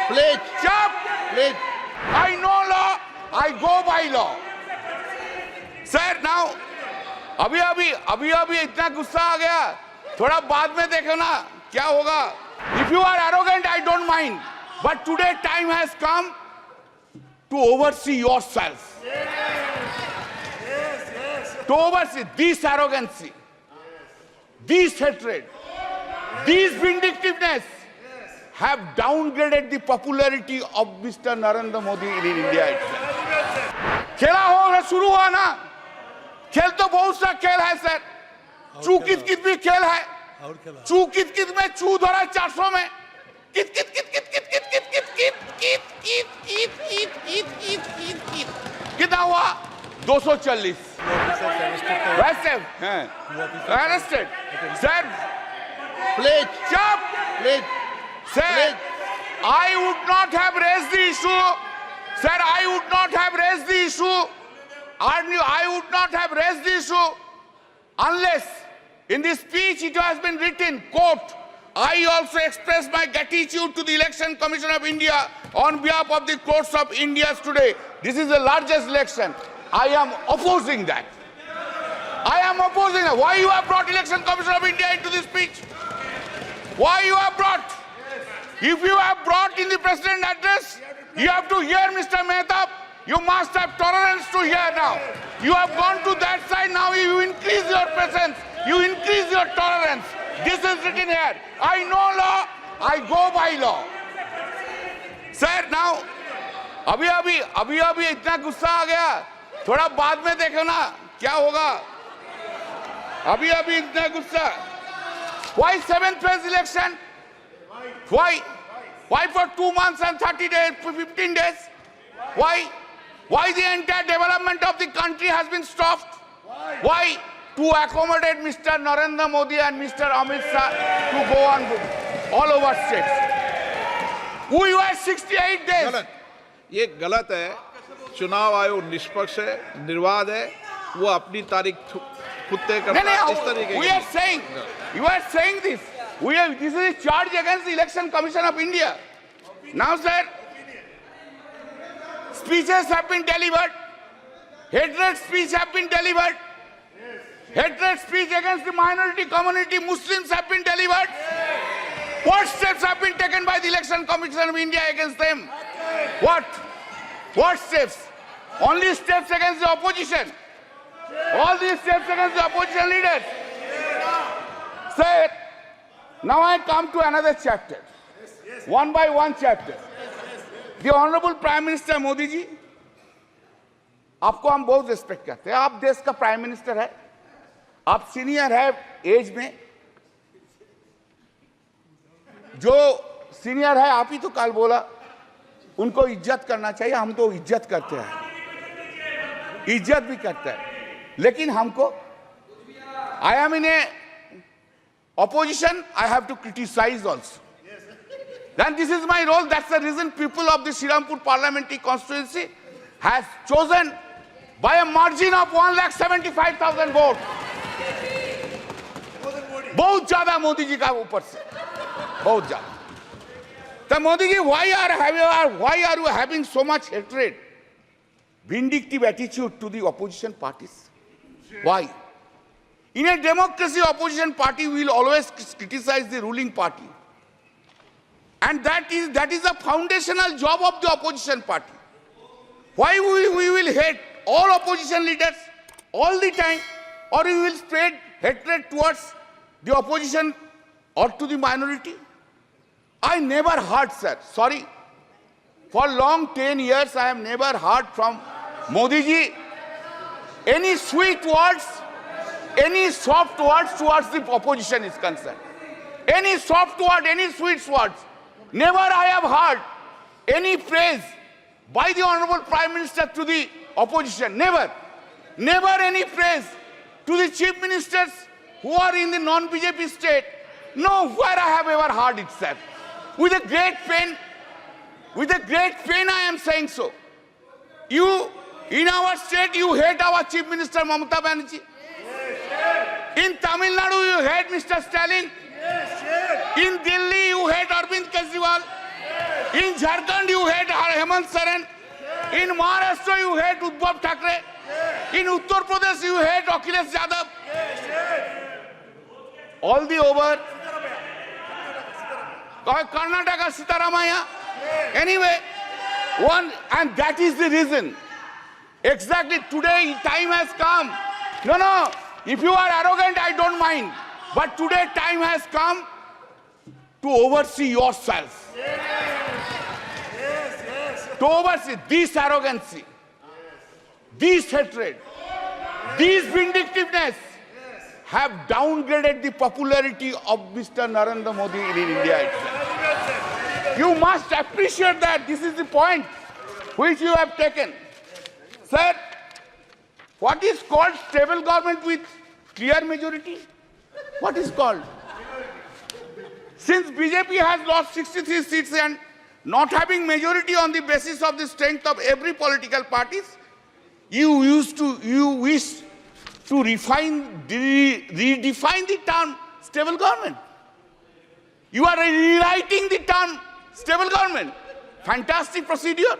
Please, Chap! please. I know law. I go by law. Sir, now, अभी इतना गुस्सा आ गया. थोड़ा बाद में देखो ना क्या होगा. If you are arrogant, I don't mind. But today time has come to oversee yourself. To oversee this arrogancy, this hatred, this vindictiveness have downgraded the popularity of Mr. Narendra Modi in India itself. खेला होगा शुरू हुआ ना. खेल तो बहुत सा खेल है सर. चू कित कित भी खेल है. चू कित कित में चू धरा 400 में. कित कित कित कित कित कित कित कित कित कित कित कित कित कित कित कित कित कितना हुआ 240. वैसे हैं arrested. Sir, Please, chap. please. Sir, I would not have raised the issue. Sir, I would not have raised the issue. I would not have raised the issue unless in this speech it has been written, quote, I also express my gratitude to the Election Commission of India on behalf of the courts of India today. This is the largest election. I am opposing that. I am opposing that. Why you have brought Election Commission of India into this speech? Why you have brought? If you have brought in the President address, you have to hear Mr. Mehta. You must have tolerance to hear now. You have gone to that side, now you increase your presence. You increase your tolerance. This is written here. I know law, I go by law. Sir, now, अभी इतना गुस्सा आ गया. थोड़ा बाद में देखो ना क्या होगा. अभी इतना गुस्सा. Why 7th phase election? Why? Why for 2 months and 30 days, 15 days? Why? Why the entire development of the country has been stopped? Why? To accommodate Mr. Narendra Modi and Mr. Amit Shah to go on all over states. We were 68 days. गलत. ये गलत है. चुनाव आयोग निष्पक्ष है, निर्वाध है. वो अपनी तारीख खुद तय करता है. इस तरीके we are saying, you are saying this. This is a charge against the Election Commission of India. Now, sir, speeches have been delivered. Hatred speech have been delivered. Hatred speech against the minority community, Muslims have been delivered. What steps have been taken by the Election Commission of India against them? What? What steps? Only steps against the opposition. All these steps against the opposition leaders. Sir, now I come to another chapter. One by one chapter. The Honorable Prime Minister Modi ji, आपको हम बहुत respect करते हैं. आप देश का prime minister है. आप सीनियर है एज में. जो सीनियर है आप ही तो कल बोला उनको इज्जत करना चाहिए. हम तो इज्जत करते हैं, इज्जत भी करते हैं. लेकिन हमको I am in A opposition, I have to criticize also. Then this is my role. That's the reason people of the Srirampur parliamentary constituency has chosen by a margin of 1,75,000 votes. बहुत ज्यादा मोदी जी का ऊपर से, बहुत ज्यादा. तो Modi ji, why are you having so much hatred, vindictive attitude to the opposition parties? Why? In a democracy, opposition party will always criticize the ruling party. And that is the foundational job of the opposition party. Why we will hate all opposition leaders all the time, or we will spread hatred towards the opposition or to the minority? I never heard, sir, sorry, for long 10 years I have never heard from Modi ji any sweet words, any soft words towards the opposition is concerned. Any soft word, any sweet words. Never I have heard any praise by the Honorable Prime Minister to the opposition. Never. Never any praise to the chief ministers who are in the non-BJP state. Nowhere I have ever heard it, sir. With a great pain I am saying so. You, in our state, you hate our Chief Minister Mamata Banerjee. In Tamil Nadu, you hate Mr. Stalin. In Delhi, you hate Arvind Kejriwal. In Jharkhand, you hate Hemant Soren. In Maharashtra, you hate Uddhav Thackeray. In Uttar Pradesh, you hate Akhilesh Yadav. All the over. Karnataka, Sitaramaya. Anyway, and that is the reason. Exactly today, time has come. No, if you are arrogant, I don't mind. But today, time has come to oversee yourself. To oversee this arrogancy, this hatred, this vindictiveness have downgraded the popularity of Mr. Narendra Modi in India itself. You must appreciate that. This is the point which you have taken. Sir, what is called stable government with clear majority? What is called? Since BJP has lost 63 seats and not having majority on the basis of the strength of every political parties, you wish to redefine the term stable government. You are rewriting the term stable government. Fantastic procedure.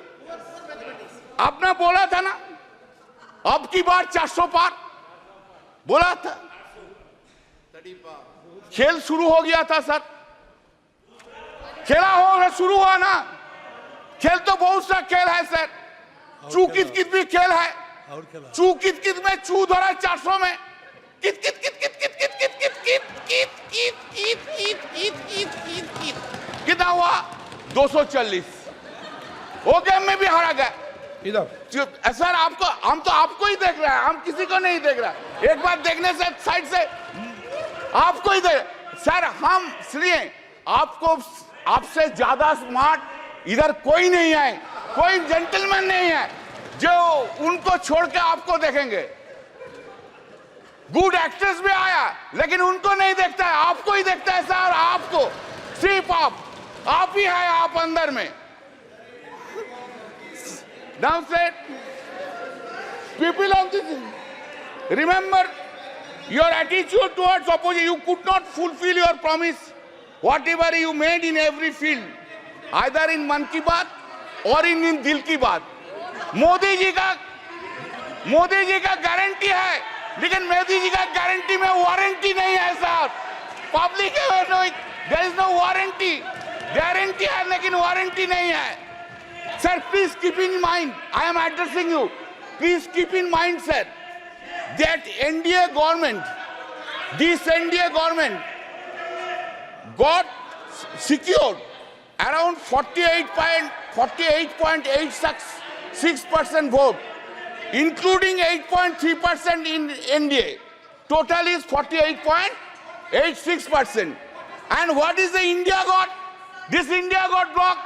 आपने बोला था ना, अब की बार 400 पार बोला था, खेल शुरू हो गया था सर, खेला हो शुरू हुआ ना, खेल तो बहुत सा खेल है सर, चू कित कित भी खेल है, चू कित कित में चू धरा 400 में, कित कित कित कित कित कित कित कित कित कित कित कित कित कित कित कित कितना हुआ 240, वो गेम में भी हारा गया। सर आपको, हम तो आपको ही देख रहे हैं, हम किसी को नहीं देख रहे। एक बार देखने से साइड से आपको ही देख, सर हम इसलिए आपको, आपसे ज्यादा स्मार्ट इधर कोई नहीं है, कोई जेंटलमैन नहीं है जो उनको छोड़ के आपको देखेंगे। गुड एक्ट्रेस भी आया लेकिन उनको नहीं देखता है, आपको ही देखता है सर। आपको सिर्फ आप ही है, आप अंदर में। Now said, people of this, remember your attitude towards opposition. You could not fulfill your promise, whatever you made in every field, either in मन की बात or in दिल की बात। मोदी जी का गारंटी है, लेकिन मोदी जी का गारंटी में वारंटी नहीं है साहब। पब्लिक है, there is no warranty, guarantee है लेकिन वारंटी नहीं है। Sir, please keep in mind, I am addressing you. Please keep in mind, sir, that NDA government, this NDA government got secured around 48.86% vote, including 8.3% in NDA. Total is 48.86%. And what is the India got? This India got blocked.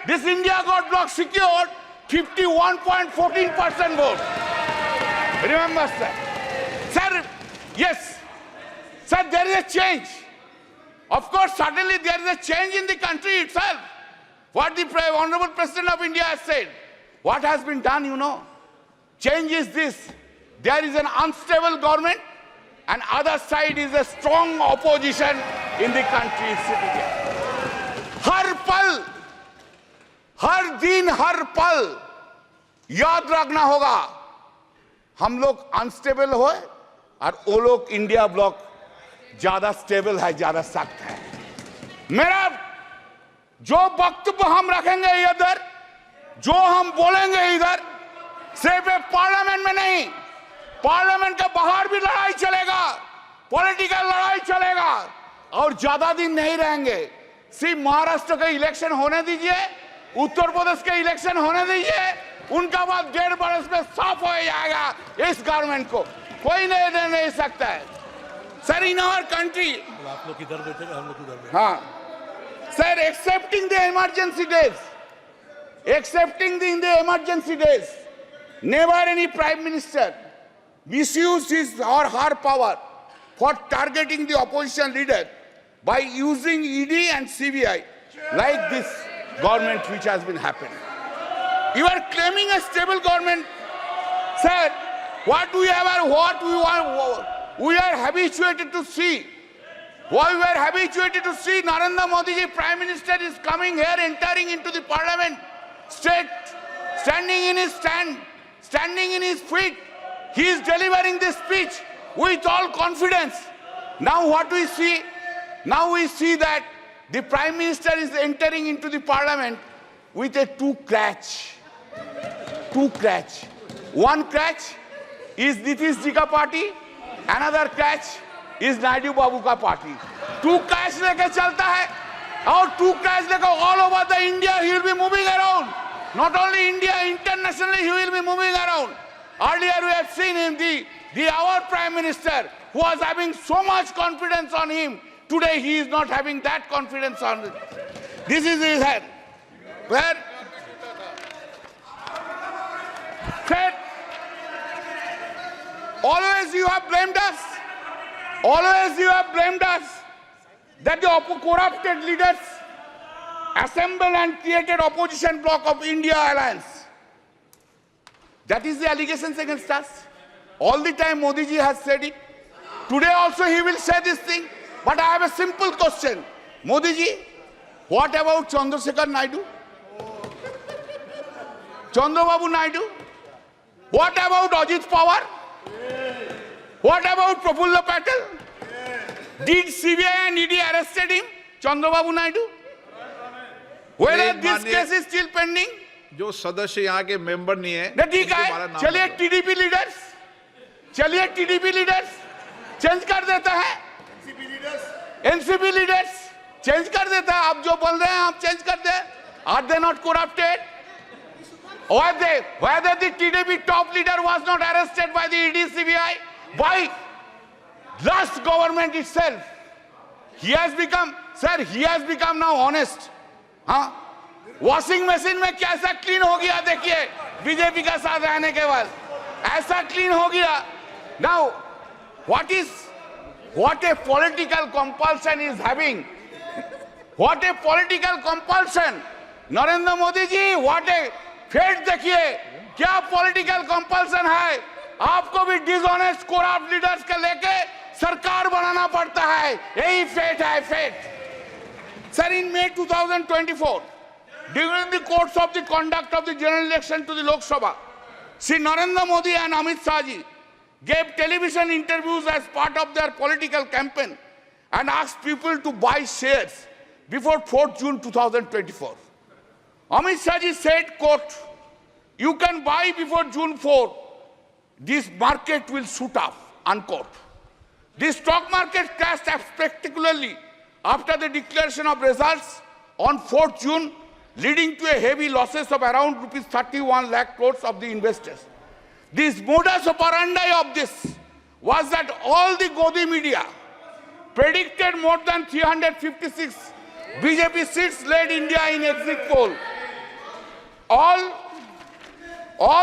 This India got bloc secured 51.14% vote. Remember, sir. Sir, yes. Sir, there is a change. Of course, suddenly there is a change in the country itself. What the Honorable President of India has said. What has been done, you know. Change is this. There is an unstable government and other side is a strong opposition in the country sitting here. हर पल, हर दिन, हर पल याद रखना होगा, हम लोग unstable हो और वो लोग इंडिया ब्लॉक ज्यादा स्टेबल है, ज्यादा सख्त है। मेरा जो वक्तव्य हम रखेंगे इधर, जो हम बोलेंगे इधर, सिर्फ पार्लियामेंट में नहीं, पार्लियामेंट के बाहर भी लड़ाई चलेगा, पॉलिटिकल लड़ाई चलेगा और ज्यादा दिन नहीं रहेंगे। सिर्फ महाराष्ट्र के इलेक्शन होने दीजिए, उत्तर प्रदेश के इलेक्शन होने दीजिए, उनका बाद 1.5 बरस में साफ हो जाएगा इस गवर्नमेंट को, कोई नहीं सकता है। सर इन आवर कंट्री, आप लोग इधर बैठेगा, हम लोग उधर बैठेंगे। हाँ sir, accepting the emergency days, never any prime minister misused his or her power for targeting the opposition leader by using ED and CBI like this government which has been happening. You are claiming a stable government. Sir, what we are habituated to see Why we were habituated to see Narendra Modi ji, Prime Minister, is coming here, entering into the Parliament, standing in his standing in his feet. He is delivering this speech with all confidence. Now what we see? Now we see that the Prime Minister is entering into the Parliament with a two crutch. One crutch is Nitish ji ka party, another crutch is Naidu Babu ka party. Two crutch leke chalta hai, और two crutch leke all over the India he will be moving around. Not only India, internationally he will be moving around. Earlier we have seen him, our Prime Minister, who was having so much confidence on him. Today he is not having that confidence on him. This is his head. Where? Sir, always you have blamed us. Always you have blamed us that the corrupted leaders assembled and created opposition bloc of India Alliance. That is the allegations against us. All the time Modi ji has said it. Today also he will say this thing. But I have a simple question. Modi ji, what about Chandrasekhar Naidu? Chandrababu Naidu? What about Ajit Pawar? What about Prafulla Patel? Did CBI and ED arrested him? Chandrababu Naidu? Whether this case is still pending? जो सदस्य यहाँ के member नहीं है, ठीक है, चलिए TDP leaders change कर देता है, एनसीपी लीडर्स चेंज कर देता है. आप जो बोल रहे हैं आप चेंज कर दे. Are they not corrupted? Whether the TDP top leader was not arrested by the ED CBI, by last government itself. He has become now honest. हाँ? वॉशिंग मशीन में कैसा क्लीन हो गया देखिए बीजेपी का साथ रहने के बाद ऐसा क्लीन हो गया. Now what a political compulsion is having. What a political compulsion. Narendra Modi ji, what a fate देखिए क्या political compulsion है. आपको भी डिसऑनेस्ट corrupt लीडर्स के लेके सरकार बनाना पड़ता है. यही फेट है, fate. Sir, in May 2024, during the course of the conduct of the general election to the Lok Sabha, Shri Narendra Modi and Amit Shah ji gave television interviews as part of their political campaign and asked people to buy shares before 4th June 2024. Amit Shah ji said, quote, "You can buy before June 4. This market will shoot up," unquote. The stock market crashed spectacularly after the declaration of results on 4th June, leading to a heavy losses of around rupees 31 lakh crores of the investors. This modus operandi of this was that all the Godi media predicted more than 356 BJP seats led India in exit poll. All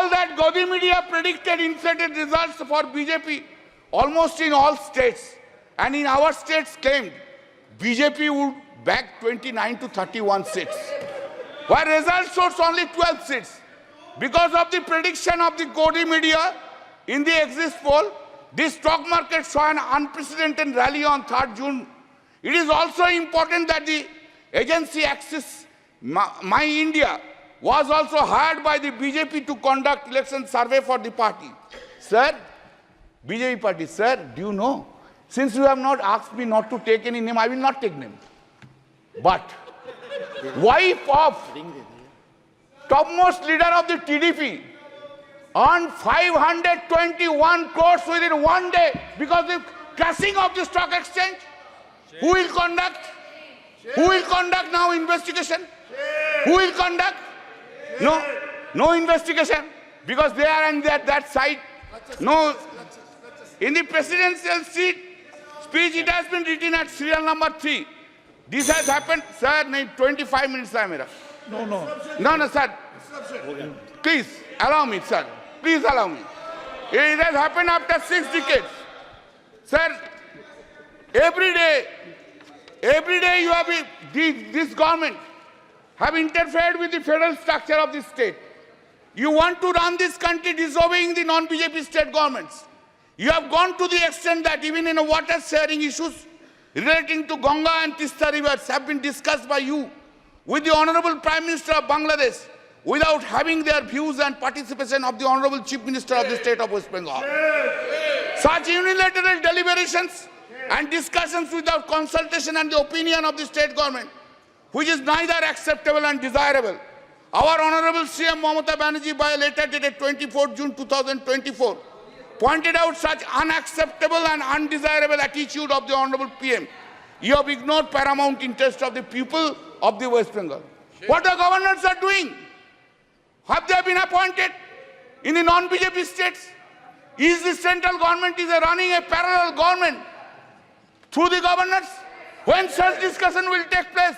that Godi media predicted inflated results for BJP almost in all states, and in our states claimed BJP would bag 29 to 31 seats, while results showed only 12 seats. Because of the prediction of the Godi media in the exit poll, the stock market saw an unprecedented rally on 3rd June. It is also important that the agency Axis My India was also hired by the BJP to conduct election survey for the party. Sir, BJP party, sir, do you know? Since you have not asked me not to take any name, I will not take name. But wife of topmost leader of the TDP earned 521 crores within one day because of the crashing of the stock exchange. Who will conduct? Who will conduct now investigation? Who will conduct? No investigation because they are on that side. No. In the presidential speech, it has been written at serial number 3. This has happened, sir. 25 minutes hai mera. No, sir. Please allow me, sir. Please allow me. It has happened after 6 decades. Sir, every day you have this government have interfered with the federal structure of this state. You want to run this country disobeying the non-BJP state governments. You have gone to the extent that even in water sharing issues, relating to Ganga and Tista rivers have been discussed by you with the Honorable Prime Minister of Bangladesh without having their views and participation of the Honorable Chief Minister of the State of West Bengal. Such unilateral deliberations and discussions without consultation and the opinion of the state government, which is neither acceptable and desirable. Our Honorable CM Mamata Banerjee, by a letter dated 24 June 2024, pointed out such unacceptable and undesirable attitude of the Honorable PM. You have ignored paramount interest of the people of the West Bengal. What the governors are doing? Have they been appointed in the non-BJP states? Is the central government running a parallel government through the governors? When such discussion will take place?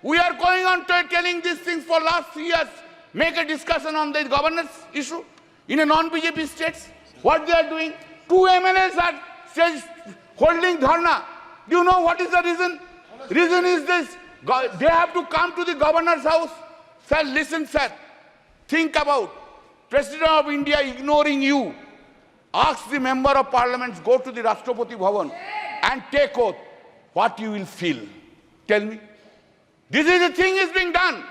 We are going on to telling these things for last 3 years. Make a discussion on the governance issue in a non-BJP states. What they are doing? 2 MLAs are holding dharna. Do you know what is the reason? Reason is this. They have to come to the governor's house. Sir, listen, sir. Think about President of India ignoring you. Ask the member of parliament, go to the Rashtrapati Bhavan and take oath. What you will feel? Tell me. This is the thing is being done.